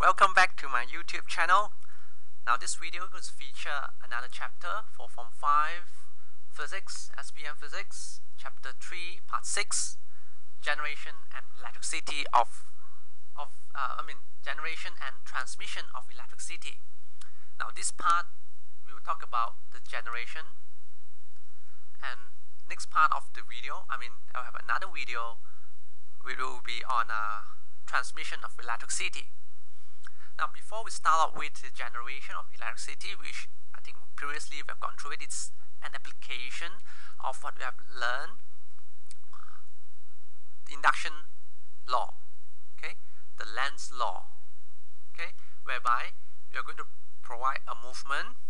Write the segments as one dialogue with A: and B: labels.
A: Welcome back to my YouTube channel. Now this video is going to feature another chapter for Form 5 Physics, SPM Physics, Chapter 3, Part 6, Generation and Electricity Generation and Transmission of Electricity. Now this part, we will talk about the generation, and next part of the video, I'll have another video, which will be on transmission of electricity. Now, before we start out with the generation of electricity, which I think previously we have gone through it, it's an application of what we have learned, the induction law, okay, the Lenz's law, okay, whereby you're going to provide a movement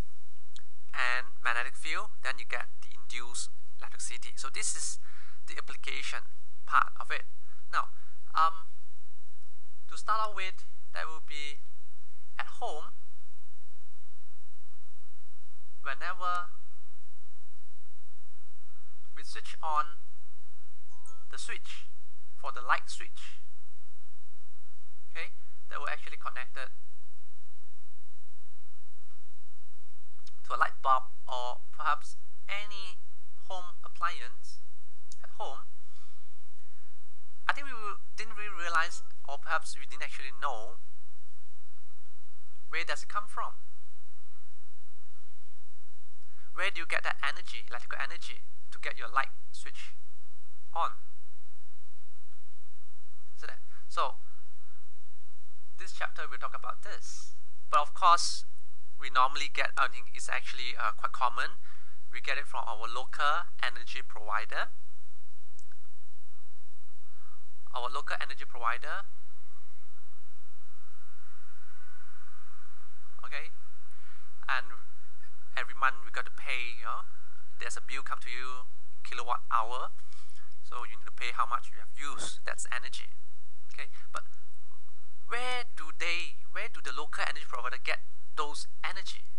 A: and magnetic field, then you get the induced electricity. So this is the application part of it. Now, to start out with, that will be at home. Whenever we switch on the switch for the light switch, okay, that will actually connect it to a light bulb or perhaps any home appliance at home. I think we didn't really realize, or perhaps we didn't actually know, where does it come from? Where do you get that energy, electrical energy, to get your light switch on? So this chapter will talk about this. But of course, we normally get, I think it's actually quite common, we get it from our local energy provider. Our local energy provider, okay, and every month we got to pay, there's a bill come to you, kilowatt hour, so you need to pay how much you have used. That's energy, okay. But where do the local energy provider get those energy?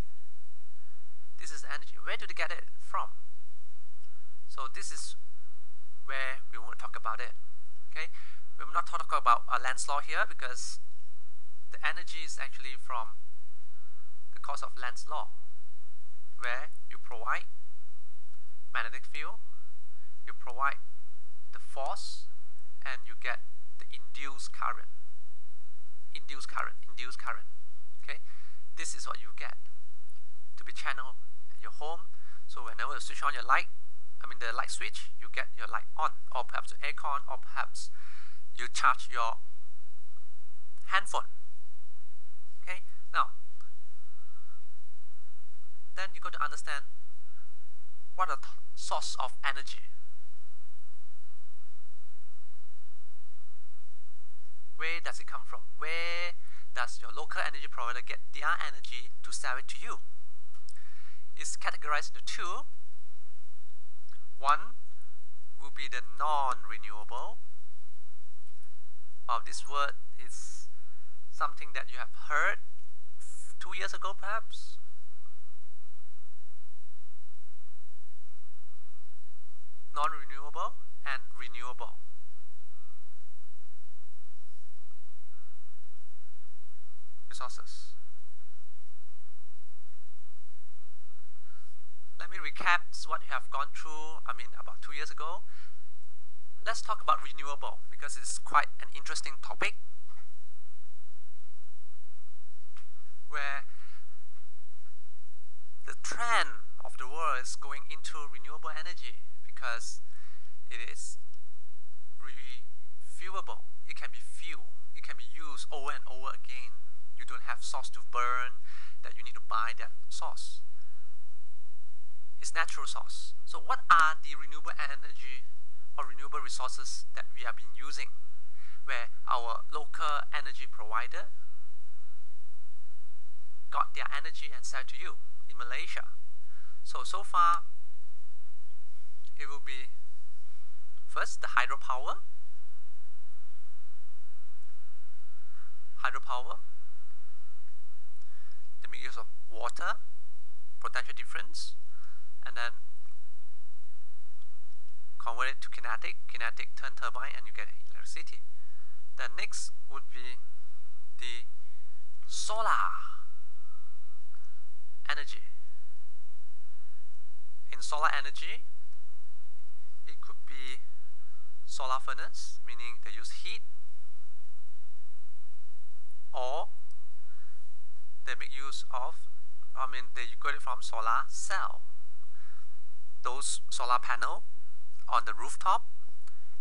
A: This is energy. Where do they get it from? So this is where we want to talk about it, okay. We're not talking about a Lenz's law here, because the energy is actually from the cause of Lenz's law, where you provide magnetic field, you provide the force, and you get the induced current. Okay, this is what you get to be channeled at your home. So whenever you switch on your light, the light switch, you get your light on, or perhaps the aircon, or perhaps you charge your handphone. Okay, now then you got to understand what are the source of energy. Where does it come from? Where does your local energy provider get their energy to sell it to you? It's categorized into two. One will be the non-renewable. This word is something that you have heard 2 years ago perhaps. Non-renewable and renewable. Resources. Let me recap what you have gone through, about 2 years ago. Let's talk about renewable, because it's quite an interesting topic, where the trend of the world is going into renewable energy, because it is refuelable. It can be fuel. It can be used over and over again. You don't have source to burn that you need to buy that source. It's natural source. So what are the renewable energy or renewable resources that we have been using, where our local energy provider got their energy and sell to you in Malaysia? So far it will be first the hydropower, the mixture of water, potential difference, and then convert it to kinetic turn turbine, and you get electricity. Then next would be the solar energy. In solar energy, it could be solar furnace, meaning they use heat, or they make use of, they got it from solar cell. Those solar panel on the rooftop,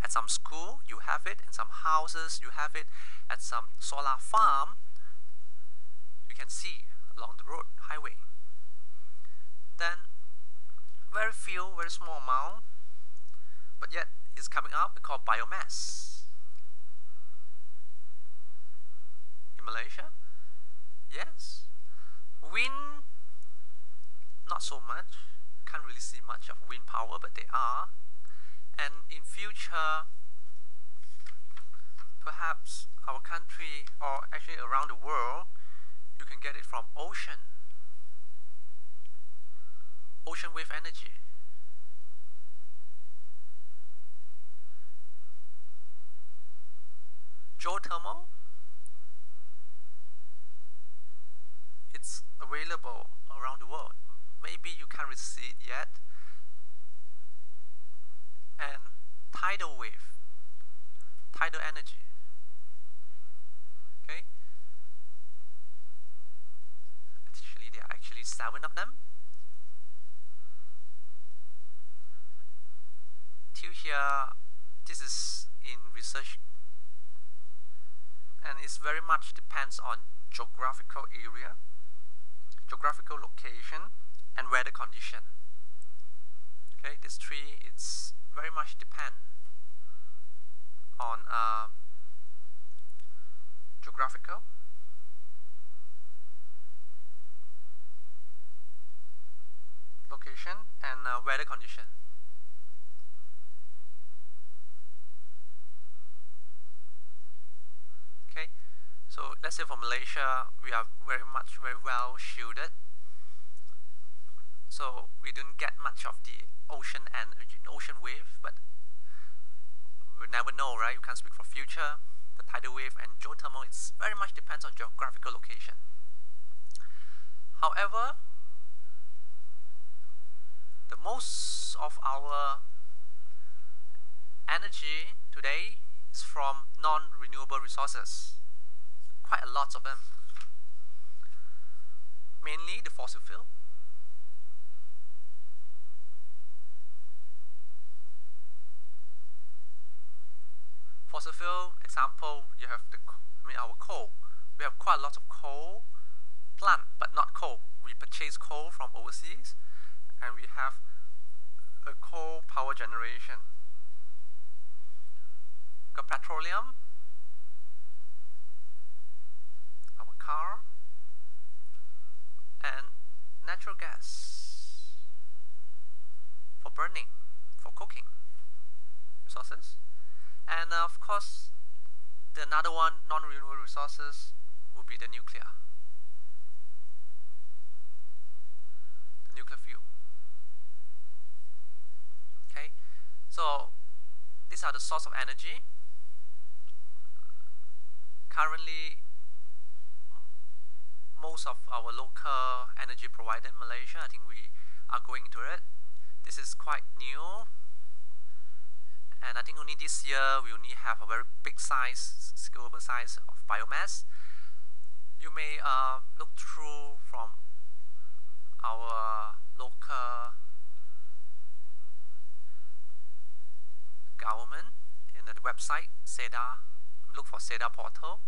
A: at some school you have it, in some houses you have it, at some solar farm you can see along the road, highway. Then very few, very small amount, but yet it's coming up, we call biomass. In Malaysia, yes. Wind, not so much. Can't really see much of wind power, but they are. And in future, perhaps our country, or actually around the world, you can get it from ocean. Ocean wave energy. Geothermal, it's available around the world. Maybe you can't really see it yet. And tidal wave, tidal energy. Okay? Actually, there are actually 7 of them. Till here, this is in research, and it very much depends on geographical area, geographical location, and weather condition. Okay, this tree, it's very much depend on geographical, location, and weather condition. Okay, so let's say for Malaysia, we are very well shielded. So we don't get much of the ocean energy, ocean wave, but we never know, right? You can't speak for future. The tidal wave and geothermal, it's very much depends on geographical location. However, the most of our energy today is from non-renewable resources. Quite a lot of them. Mainly the fossil fuel. Fossil fuel, example, you have our coal. We have quite a lot of coal plant, but not coal. We purchase coal from overseas, and we have a coal power generation. Got petroleum, our car, and natural gas for burning, for cooking resources. And of course, the another one, non-renewable resources, would be the nuclear. The nuclear fuel. Okay, so these are the source of energy. Currently, most of our local energy provider in Malaysia, I think we are going into it. This is quite new. And I think only this year we only have a very big size, scalable size of biomass. You may look through from our local government in the website, SEDA. Look for SEDA portal.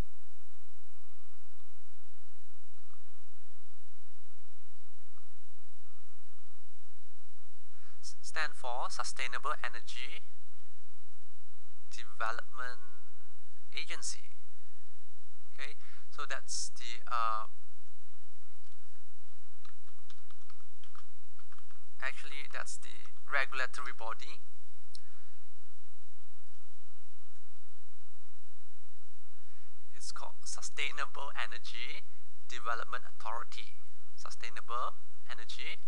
A: Stand for Sustainable Energy Development Agency. Okay, so that's the actually that's the regulatory body. It's called Sustainable Energy Development Authority. Sustainable Energy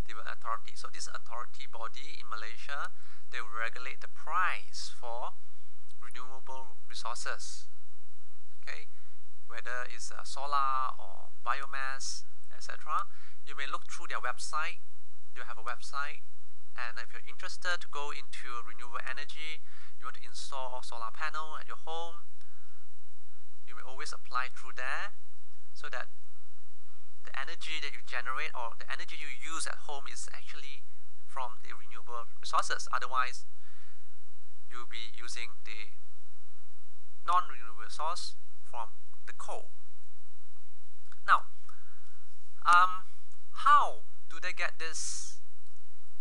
A: Development Authority. So this authority body in Malaysia, they will regulate the price for renewable resources. Okay, whether whether it's solar or biomass, etc. You may look through their website. They have a website, and if you're interested to go into renewable energy, you want to install solar panel at your home, you may always apply through there, so that the energy that you generate or the energy you use at home is actually from the renewable resources. Otherwise, you'll be using the non-renewable source from the coal. Now, how do they get this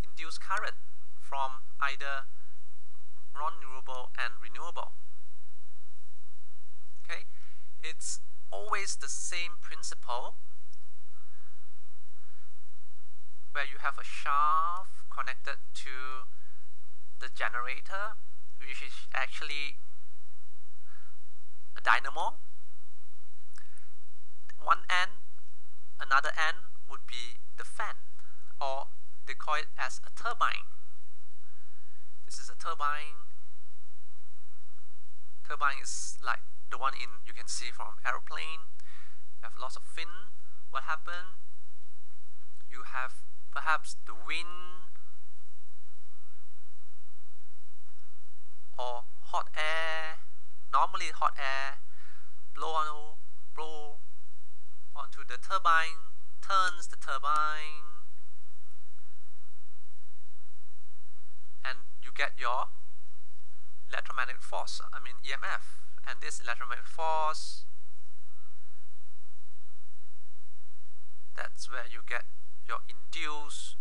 A: induced current from either non-renewable and renewable? Okay, it's always the same principle, where you have a shaft connected to the generator, which is actually a dynamo. One end, another end would be the fan, or they call it as a turbine. This is a turbine. Turbine is like the one you can see from aeroplane. You have lots of fin. What happened? You have perhaps the wind or hot air. Normally hot air blow onto the turbine, turns the turbine, and you get your electromagnetic force, EMF. And this electromagnetic force, that's where you get your induced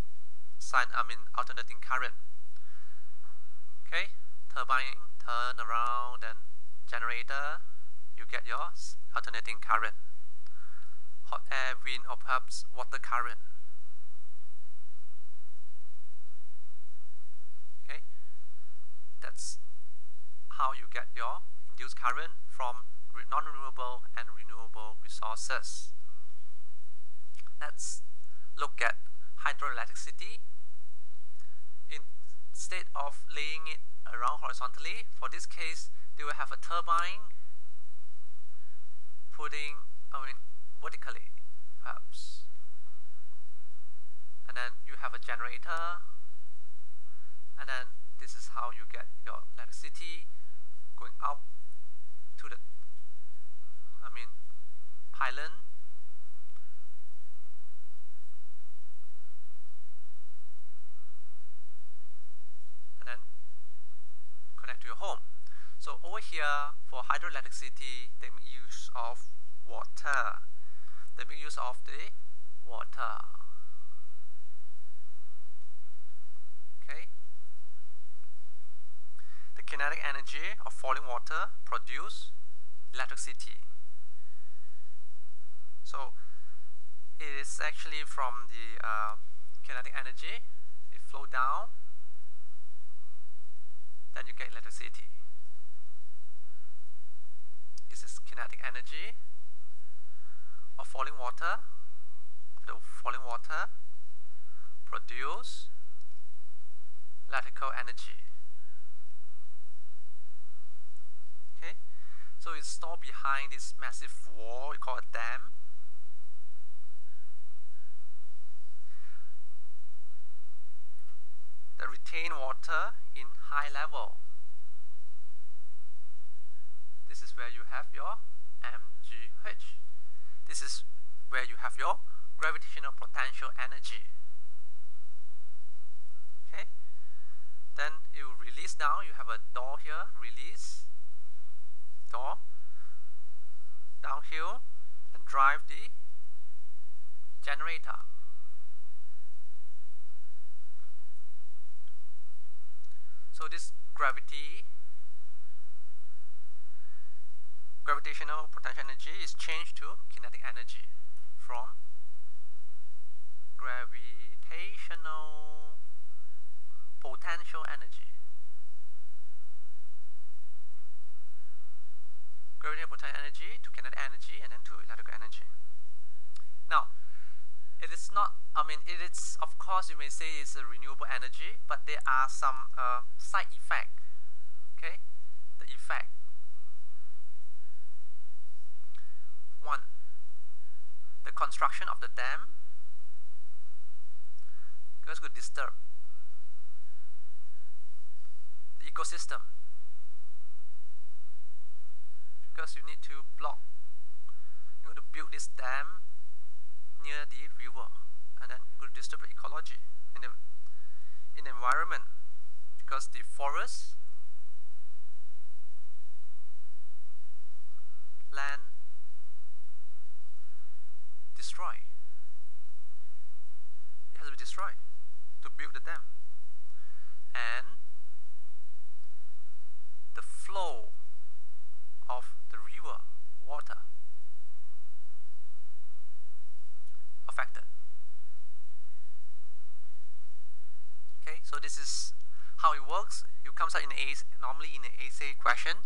A: alternating current. Okay, turbine turn around, and generator, you get your alternating current. Hot air, wind, or perhaps water current. Okay, that's how you get your induced current from non-renewable and renewable resources. Let's look at hydroelectricity. Instead of laying it around horizontally, for this case, they will have a turbine putting vertically, perhaps, and then you have a generator, and then this is how you get your electricity going up to the pylon, and then connect to your home. So over here, for hydroelectricity, they make use of water. They make use of the water. Okay. The kinetic energy of falling water produce electricity. So it is actually from the kinetic energy. It flow down, then you get electricity. This is kinetic energy of falling water. The falling water produce electrical energy. Okay, so it's stored behind this massive wall we call a dam. That retain water in high level. This is where you have your mgh. This is where you have your gravitational potential energy. Okay, then you release down. You have a door here, release door downhill, and drive the generator. So this gravitational potential energy is changed to kinetic energy from gravitational potential energy. Gravitational potential energy to kinetic energy, and then to electrical energy. Now, it is not, it is, of course, you may say it's a renewable energy, but there are some side effect. Okay, the effect. one, the construction of the dam, because it could disturb the ecosystem, because you need to block, you want to build this dam near the river, and then you could disturb the ecology in the environment, because the forest, land destroyed. It has to be destroyed to build the dam, and the flow of the river water affected. Okay, so this is how it works. It comes out in normally in an essay question.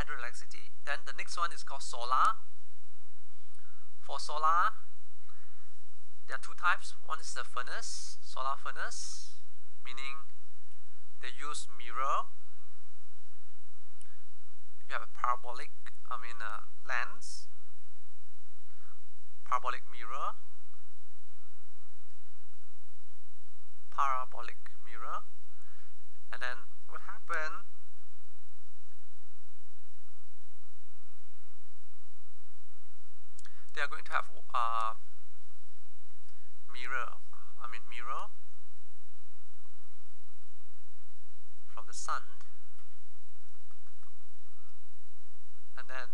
A: Hydroelectricity. Then the next one is called solar. For solar, there are two types. One is the furnace, solar furnace, meaning they use mirror. You have a parabolic, lens, parabolic mirror, and then what happened? They are going to have mirror from the sun, and then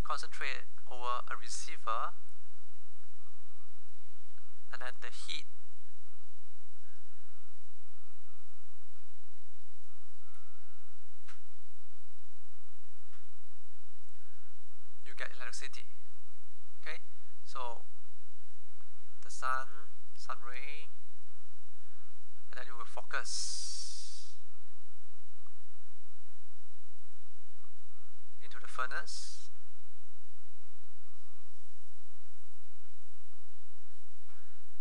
A: concentrate over a receiver, and then the heat you get electricity. Okay, so the sun ray, and then you will focus into the furnace,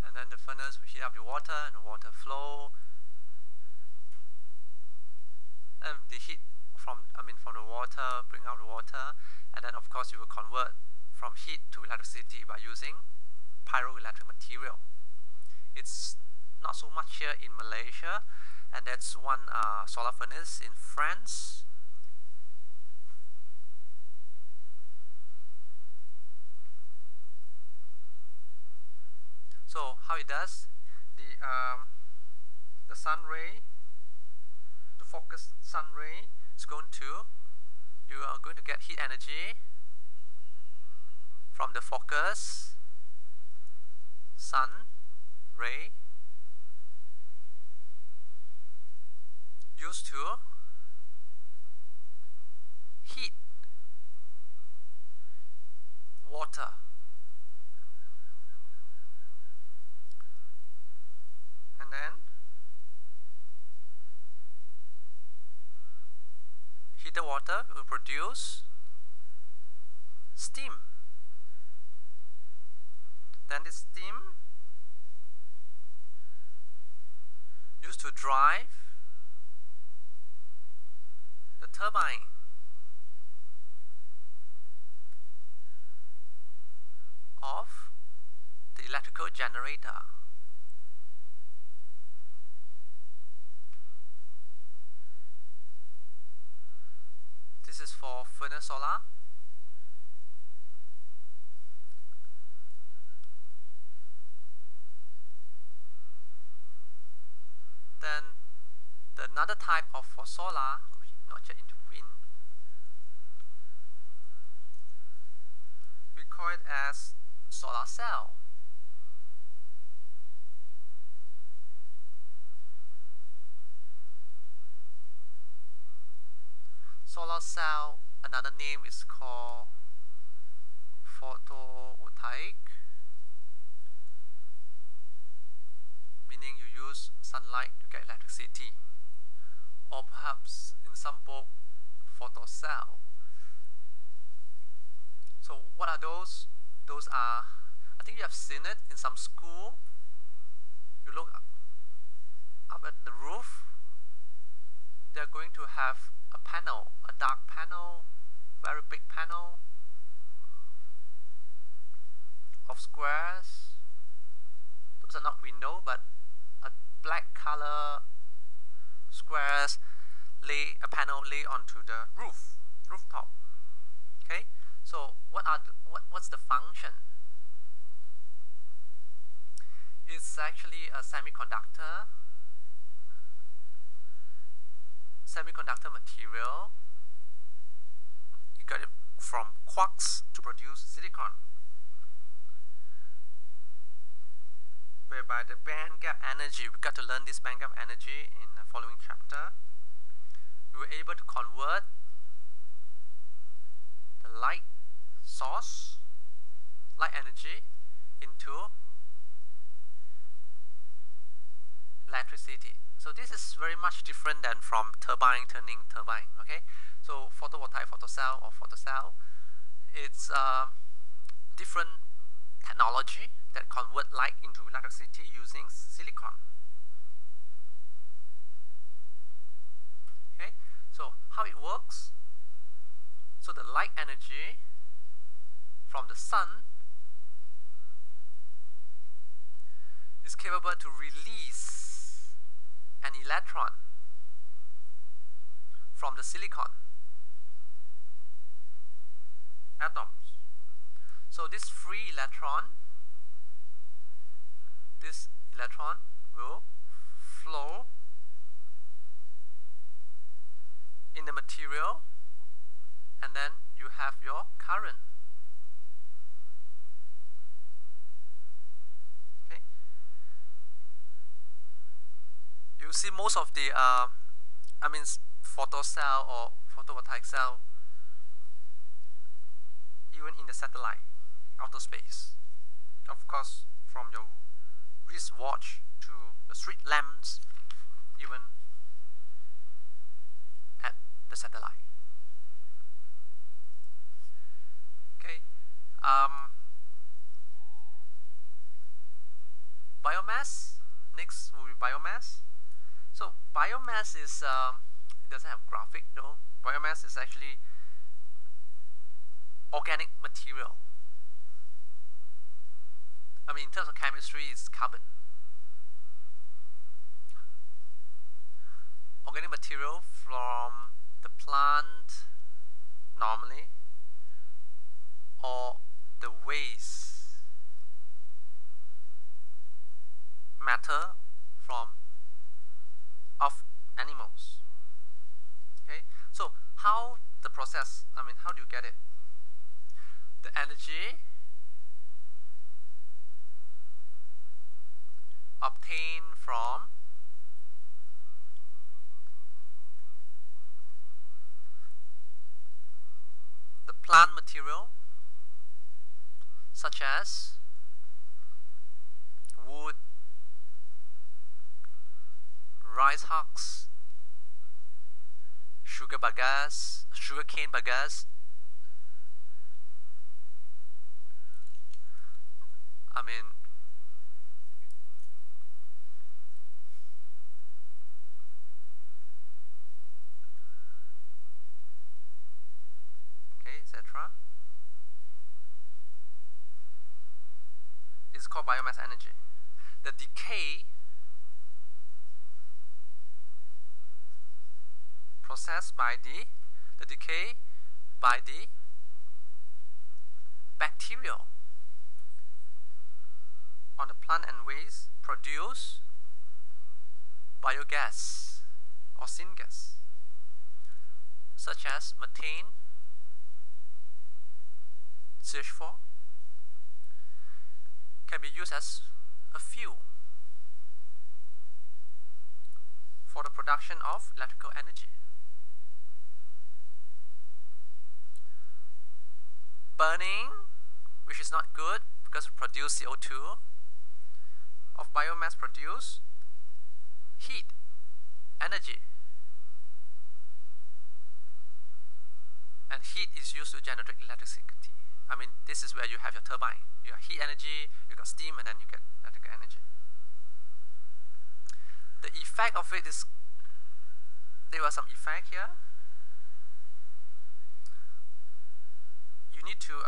A: and then the furnace will heat up the water, and the water flow, and the heat from the water bring out the water, and then of course you will convert from heat to electricity by using pyroelectric material. It's not so much here in Malaysia, and that's one solar furnace in France. So how it does, the sun ray, the focused sun ray is you are going to get heat energy from the focus sun ray used to heat water, and then heated water will produce steam. Then this steam used to drive the turbine of the electrical generator. This is for furnace solar. Then another type of for solar, not yet into wind, we call it as solar cell. Solar cell, another name is called photovoltaic, meaning you use sunlight to get electricity, or perhaps in some book, photocell. So what are those? Those are, I think you have seen it in some school. You look up at the roof, they're going to have a panel, a dark panel, very big panel, of squares. Those are not window, but a black color squares lay a panel lay onto the rooftop. Okay, so what's the function? It's actually a semiconductor material. You got it from quarks to produce silicon, whereby the band gap energy, we got to learn this band gap energy in the following chapter. We were able to convert the light source, light energy, into electricity. So this is very much different than from turbine turning turbine. Okay, so photovoltaic photocell or photocell, it's a different technology that convert light into electricity using silicon. Okay, so how it works? So the light energy from the sun is capable to release an electron from the silicon atoms. So this free electron, will flow in the material, and then you have your current. Okay, you see most of the photocell or photovoltaic cell, even in the satellite, outer space. Of course, from your wristwatch to the street lamps, even at the satellite. Okay, biomass. Next will be biomass. So biomass is it doesn't have graphic though. Biomass is actually organic material. I mean, in terms of chemistry, it's carbon. Organic material from the plant normally, or the waste matter of animals. Okay, so how the process, how do you get it? The energy obtained from the plant material, such as wood, rice husks, sugarcane bagasse, okay, etc. Is called biomass energy. The decay processed by the bacteria on the plant and waste produce biogas or syngas, such as methane, CH4, can be used as a fuel for the production of electrical energy. Burning, which is not good because it produces CO2, of biomass produce heat, energy. And heat is used to generate electricity. This is where you have your turbine. You have heat energy, you got steam, and then you get electrical energy. The effect of it is, there was some effect here. You need to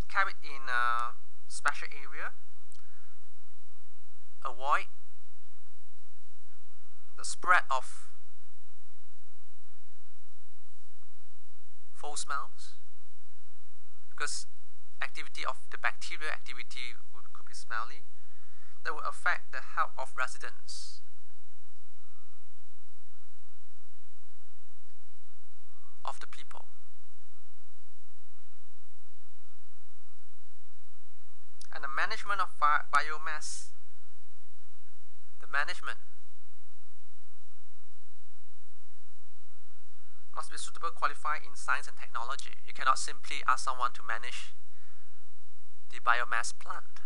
A: Keep it in a special area. Avoid the spread of foul smells, because activity of the bacterial activity could be smelly. That will affect the health of residents of the people. And the management of biomass, the management must be suitable qualified in science and technology. You cannot simply ask someone to manage the biomass plant,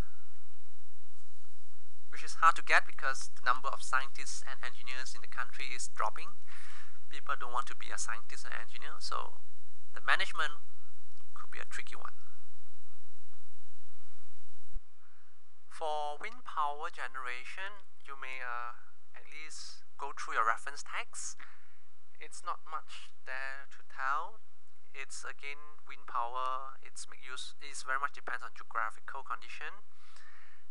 A: which is hard to get because the number of scientists and engineers in the country is dropping. People don't want to be a scientist and engineer, so the management could be a tricky one. For wind power generation, you may at least go through your reference text. It's not much there to tell. It's again wind power. It's very much depends on geographical condition,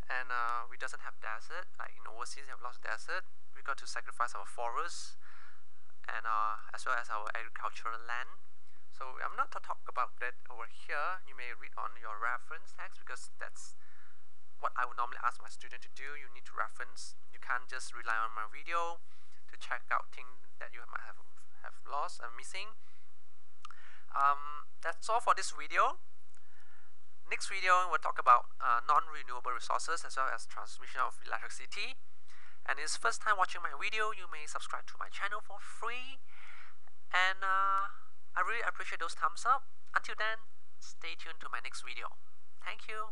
A: and we doesn't have desert like in overseas. We have lots of desert. We got to sacrifice our forests and as well as our agricultural land. So I'm not to talk about that over here. You may read on your reference text because that's what I would normally ask my student to do. You need to reference. You can't just rely on my video to check out things that you might have lost and missing. That's all for this video. Next video we'll talk about non-renewable resources as well as transmission of electricity. And if it's first time watching my video, you may subscribe to my channel for free. And I really appreciate those thumbs up. Until then, stay tuned to my next video. Thank you.